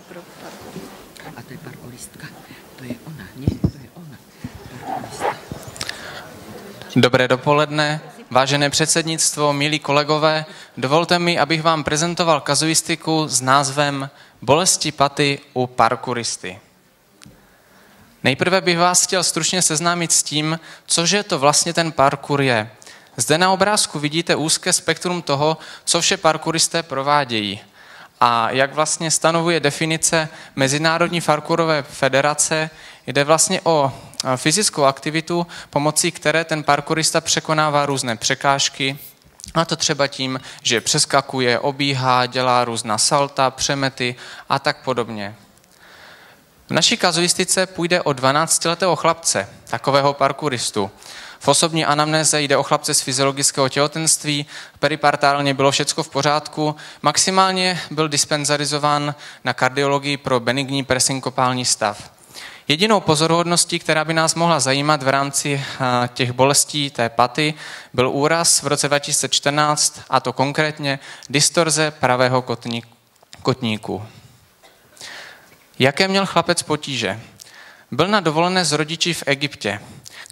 je pro parkouristu. A to je parkouristka. To je ona, ne? To je ona. Parkouristka. Dobré dopoledne, vážené předsednictvo, milí kolegové, dovolte mi, abych vám prezentoval kazuistiku s názvem Bolesti paty u parkouristy. Nejprve bych vás chtěl stručně seznámit s tím, cože to vlastně ten parkour je. Zde na obrázku vidíte úzké spektrum toho, co vše parkouristé provádějí. A jak vlastně stanovuje definice Mezinárodní parkourové federace, jde vlastně o fyzickou aktivitu, pomocí které ten parkourista překonává různé překážky, a to třeba tím, že přeskakuje, obíhá, dělá různá salta, přemety a tak podobně. V naší kazuistice půjde o 12letého chlapce, takového parkouristu. V osobní anamnéze jde o chlapce z fyziologického těhotenství, peripartálně bylo všecko v pořádku, maximálně byl dispenzarizován na kardiologii pro benigní presynkopální stav. Jedinou pozoruhodností, která by nás mohla zajímat v rámci těch bolestí té paty, byl úraz v roce 2014, a to konkrétně distorze pravého kotníku. Jaké měl chlapec potíže? Byl na dovolené s rodiči v Egyptě,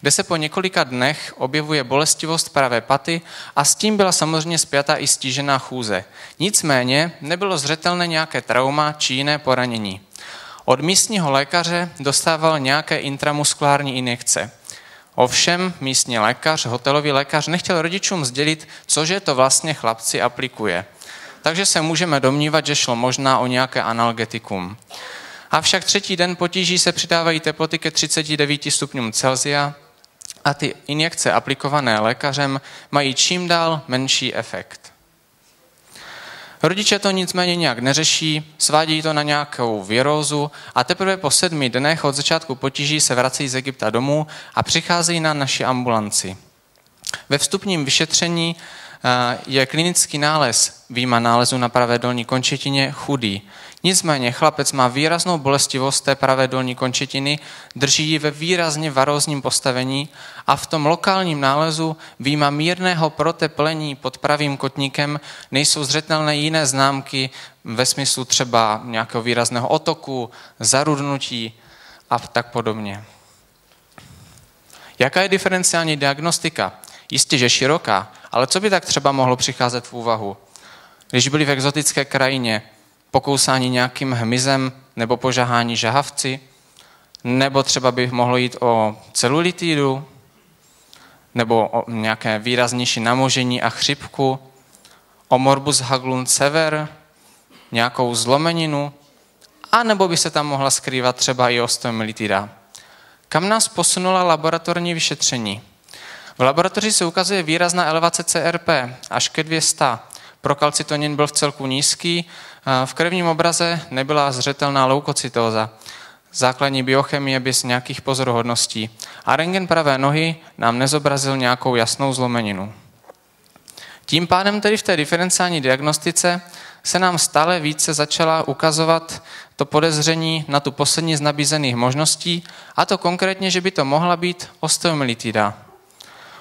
kde se po několika dnech objevuje bolestivost pravé paty a s tím byla samozřejmě spjata i stížená chůze. Nicméně nebylo zřetelné nějaké trauma či jiné poranění. Od místního lékaře dostával nějaké intramuskulární injekce. Ovšem místní lékař, hotelový lékař, nechtěl rodičům sdělit, cože to vlastně chlapci aplikuje. Takže se můžeme domnívat, že šlo možná o nějaké analgetikum. Avšak třetí den potíží se přidávají teploty ke 39 stupňům Celsia a ty injekce aplikované lékařem mají čím dál menší efekt. Rodiče to nicméně nějak neřeší, svádějí to na nějakou virózu a teprve po 7 dnech od začátku potíží se vracejí z Egypta domů a přicházejí na naši ambulanci. Ve vstupním vyšetření je klinický nález vyjma nálezu na pravé dolní končetině chudý. Nicméně chlapec má výraznou bolestivost té pravé dolní končetiny, drží ji ve výrazně varózním postavení a v tom lokálním nálezu vyjma mírného proteplení pod pravým kotníkem nejsou zřetelné jiné známky ve smyslu třeba nějakého výrazného otoku, zarudnutí a tak podobně. Jaká je diferenciální diagnostika? Jistě, že široká, ale co by tak třeba mohlo přicházet v úvahu? Když byli v exotické krajině, pokousání nějakým hmyzem nebo požahání žahavci, nebo třeba by mohlo jít o celulitidu, nebo o nějaké výraznější namožení a chřipku, o morbus Haglund sever, nějakou zlomeninu, a nebo by se tam mohla skrývat třeba i osteomyelitida. Kam nás posunula laboratorní vyšetření? V laboratoři se ukazuje výrazná elevace CRP až ke 200. Prokalcitonin byl v celku nízký, v krevním obraze nebyla zřetelná leukocytóza. Základní biochemie bez nějakých pozoruhodností. A rentgen pravé nohy nám nezobrazil nějakou jasnou zlomeninu. Tím pádem tedy v té diferenciální diagnostice se nám stále více začala ukazovat to podezření na tu poslední z nabízených možností, a to konkrétně, že by to mohla být osteomyelitida.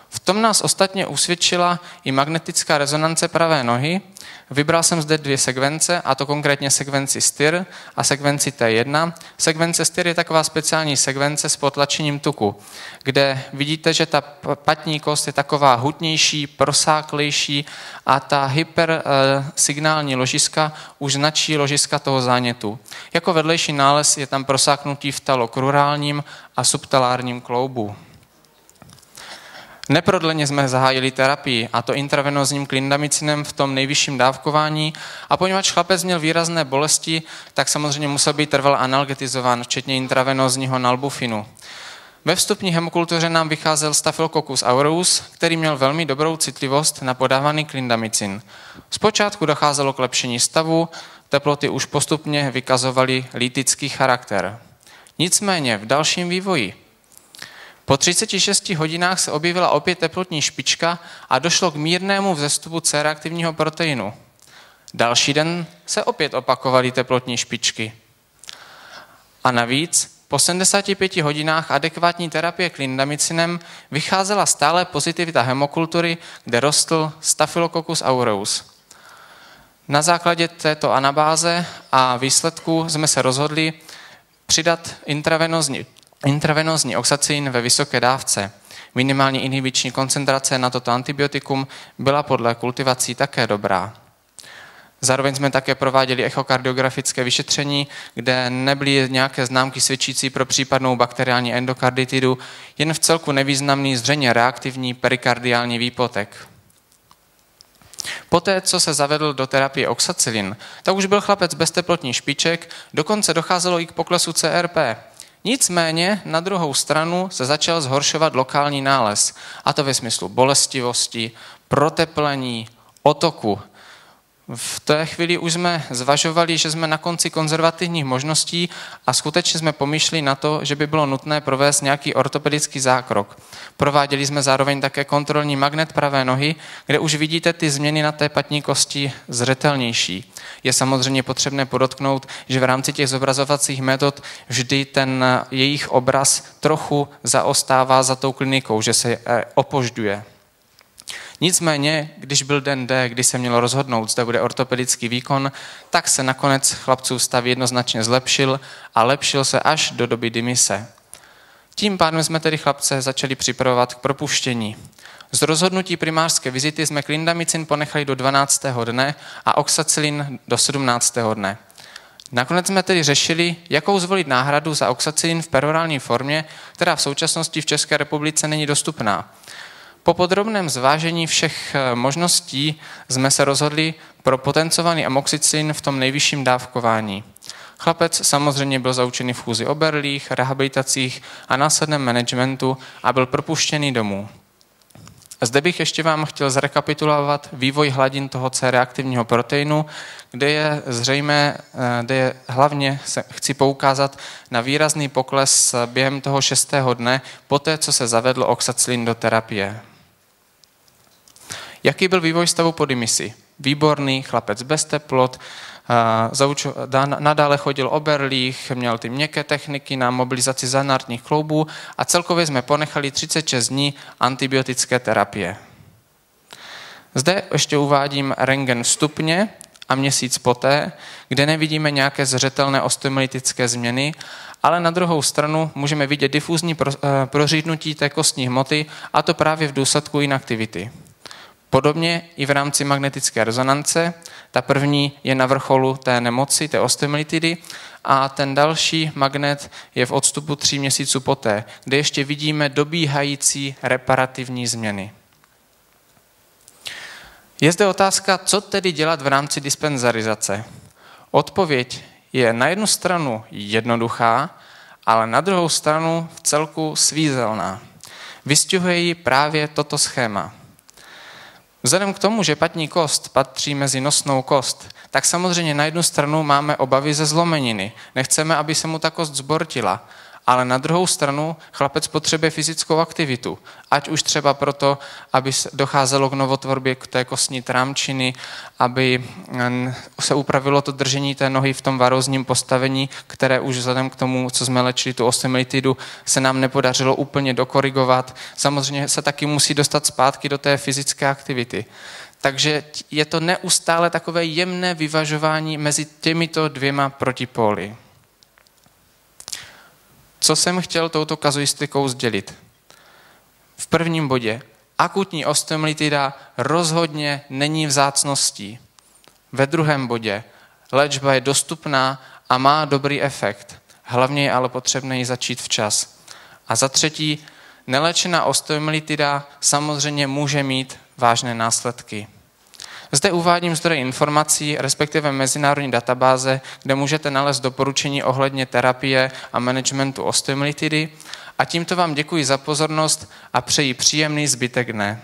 V tom nás ostatně usvědčila i magnetická rezonance pravé nohy. Vybral jsem zde 2 sekvence, a to konkrétně sekvenci STIR a sekvenci T1. Sekvence STIR je taková speciální sekvence s potlačením tuku, kde vidíte, že ta patní kost je taková hutnější, prosáklejší a ta hypersignální ložiska už značí ložiska toho zánětu. Jako vedlejší nález je tam prosáknutí v talokrurálním a subtalárním kloubu. Neprodleně jsme zahájili terapii, a to intravenózním klindamicinem v tom nejvyšším dávkování, a poněvadž chlapec měl výrazné bolesti, tak samozřejmě musel být trvale analgetizován, včetně intravenózního nalbufinu. Ve vstupní hemokultuře nám vycházel Staphylococcus aureus, který měl velmi dobrou citlivost na podávaný klindamicin. Zpočátku docházelo k lepšení stavu, teploty už postupně vykazovaly lytický charakter. Nicméně v dalším vývoji po 36 hodinách se objevila opět teplotní špička a došlo k mírnému vzestupu C-reaktivního proteinu. Další den se opět opakovaly teplotní špičky. A navíc po 75 hodinách adekvátní terapie klindamicinem vycházela stále pozitivita hemokultury, kde rostl Staphylococcus aureus. Na základě této anabáze a výsledků jsme se rozhodli přidat intravenózní oxacilin ve vysoké dávce. Minimální inhibiční koncentrace na toto antibiotikum byla podle kultivací také dobrá. Zároveň jsme také prováděli echokardiografické vyšetření, kde nebyly nějaké známky svědčící pro případnou bakteriální endokarditidu, jen v celku nevýznamný zřejmě reaktivní perikardiální výpotek. Poté, co se zavedl do terapie oxacilin, tak už byl chlapec bez teplotních špiček, dokonce docházelo i k poklesu CRP. Nicméně na druhou stranu se začal zhoršovat lokální nález, a to ve smyslu bolestivosti, proteplení, otoku. V té chvíli už jsme zvažovali, že jsme na konci konzervativních možností a skutečně jsme pomýšleli na to, že by bylo nutné provést nějaký ortopedický zákrok. Prováděli jsme zároveň také kontrolní magnet pravé nohy, kde už vidíte ty změny na té patní kosti zřetelnější. Je samozřejmě potřebné podotknout, že v rámci těch zobrazovacích metod vždy ten jejich obraz trochu zaostává za tou klinikou, že se opožďuje. Nicméně, když byl den D, kdy se mělo rozhodnout, zda bude ortopedický výkon, tak se nakonec chlapcův stav jednoznačně zlepšil a lepšil se až do doby dymise. Tím pádem jsme tedy chlapce začali připravovat k propuštění. Z rozhodnutí primářské vizity jsme klindamicin ponechali do 12. dne a oxacilin do 17. dne. Nakonec jsme tedy řešili, jakou zvolit náhradu za oxacilin v perorální formě, která v současnosti v České republice není dostupná. Po podrobném zvážení všech možností jsme se rozhodli pro potencovaný amoxicillin v tom nejvyšším dávkování. Chlapec samozřejmě byl zaučený v chůzi oberlých, rehabilitacích a následném managementu a byl propuštěný domů. Zde bych ještě vám chtěl zrekapitulovat vývoj hladin toho C-reaktivního proteinu, kde je zřejmé, hlavně chci poukázat na výrazný pokles během toho 6. dne, poté co se zavedl oxacilin do terapie. Jaký byl vývoj stavu po demisi? Výborný, chlapec bez teplot, nadále chodil oberlých, měl ty měkké techniky na mobilizaci zanártních kloubů a celkově jsme ponechali 36 dní antibiotické terapie. Zde ještě uvádím rentgen vstupně a měsíc poté, kde nevidíme nějaké zřetelné osteomyelitické změny, ale na druhou stranu můžeme vidět difuzní prořídnutí té kostní hmoty, a to právě v důsledku inaktivity. Podobně i v rámci magnetické rezonance. Ta první je na vrcholu té nemoci, té osteomyelitidy, a ten další magnet je v odstupu 3 měsíců poté, kde ještě vidíme dobíhající reparativní změny. Je zde otázka, co tedy dělat v rámci dispenzarizace. Odpověď je na jednu stranu jednoduchá, ale na druhou stranu v celku svízelná. Vystihuje ji právě toto schéma. Vzhledem k tomu, že patní kost patří mezi nosnou kost, tak samozřejmě na jednu stranu máme obavy ze zlomeniny. Nechceme, aby se mu ta kost zbortila, ale na druhou stranu chlapec potřebuje fyzickou aktivitu. Ať už třeba proto, aby docházelo k novotvorbě té kostní trámčiny, aby se upravilo to držení té nohy v tom varózním postavení, které už vzhledem k tomu, co jsme léčili tu osteomyelitidu, se nám nepodařilo úplně dokorigovat. Samozřejmě se taky musí dostat zpátky do té fyzické aktivity. Takže je to neustále takové jemné vyvažování mezi těmito dvěma protipóly. Co jsem chtěl touto kazuistikou sdělit? V prvním bodě, akutní osteomyelitida rozhodně není vzácností. Ve druhém bodě, léčba je dostupná a má dobrý efekt. Hlavně je ale potřebné ji začít včas. A za třetí, neléčená osteomyelitida samozřejmě může mít vážné následky. Zde uvádím zdroje informací, respektive mezinárodní databáze, kde můžete nalézt doporučení ohledně terapie a managementu osteomyelitidy. A tímto vám děkuji za pozornost a přeji příjemný zbytek dne.